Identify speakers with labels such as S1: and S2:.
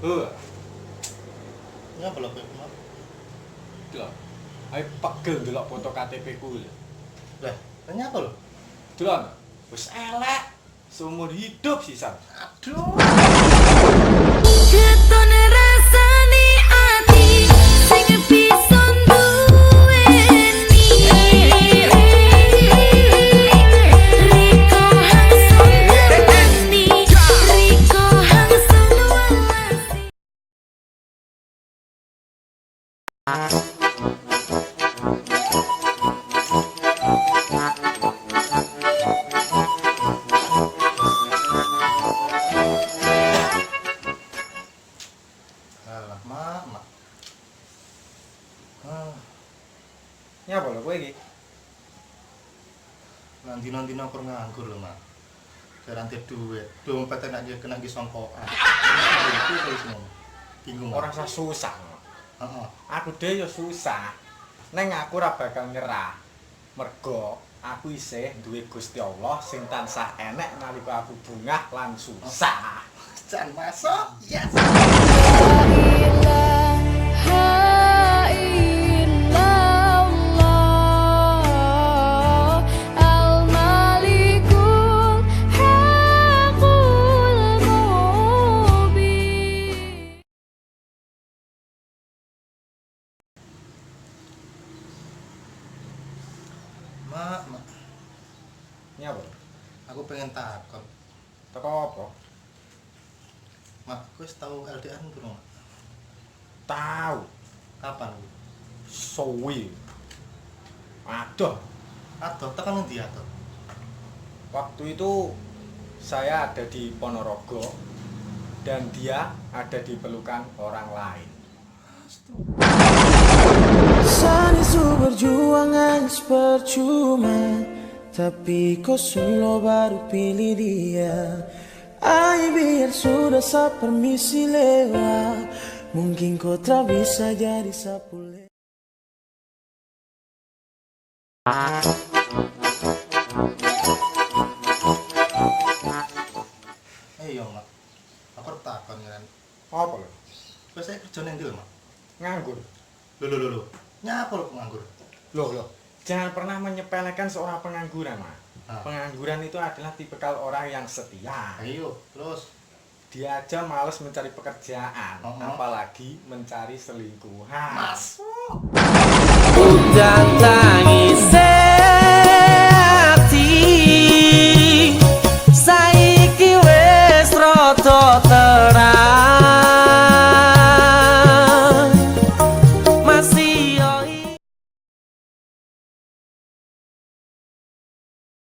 S1: Oh,
S2: Ngapa lho kowe, Mak?
S1: delok. Ayo pegel delok foto KTP ku lho.
S2: Lah, nyapa lho?
S1: Delok. Wis elek. Seumur hidup sisan.
S2: Aduh.
S3: Ketone rasane ati sing bisa duweni Riko Hangsun ngerti Riko Hangsun welasi
S2: Alah, Mak.
S1: Nyapa lho kowe iki?
S2: Nanti-nanti aku nganggur lho, Mak. Garanti duit. Dompet enak dia kena di songkokan. Itu terus ngono. Bingung.
S1: Ora usah susah.
S2: Heeh.
S1: Aku dhewe ya susah. Neng aku ora bakal nyerah. Mergo aku isih duwe Gusti Allah sing tansah enek nalika aku bungah lan susah.
S2: Jan masuk. Yes.
S3: ilaha illallah al-malikul haqqul mubin
S2: Mak.
S1: Nyapa?
S2: Aku pengen takon.
S1: Teko apa?
S2: Mak, kowe wis tau LDR durung? Mak?
S1: Tahu.
S2: Kapan?
S1: Suwi. Aduh,
S2: Aduh, tekan endi aduh?
S1: waktu itu saya ada di Ponorogo dan dia ada di pelukan orang lain.
S4: Sana su perjuangan percuma, tapi kau solo baru pilih dia. Ay, biar sudah sa permisi lewat, mungkin kau tak bisa jadi sapule.
S2: Yo, Mak. Aku arep takon kan.
S1: Apa lho?
S2: Kowe saya kerja nang ndi lho, Mak?
S1: Nganggur.
S2: Lho. Nyapa lho nganggur?
S1: Loh. Jangan pernah menyepelekan seorang pengangguran, Mas.
S2: Ah.
S1: Pengangguran itu adalah tipikal orang yang setia.
S2: Ayo, terus.
S1: Dia aja males mencari pekerjaan,
S2: Oh.
S1: apalagi mencari selingkuhan.
S2: Masuk.
S4: Datang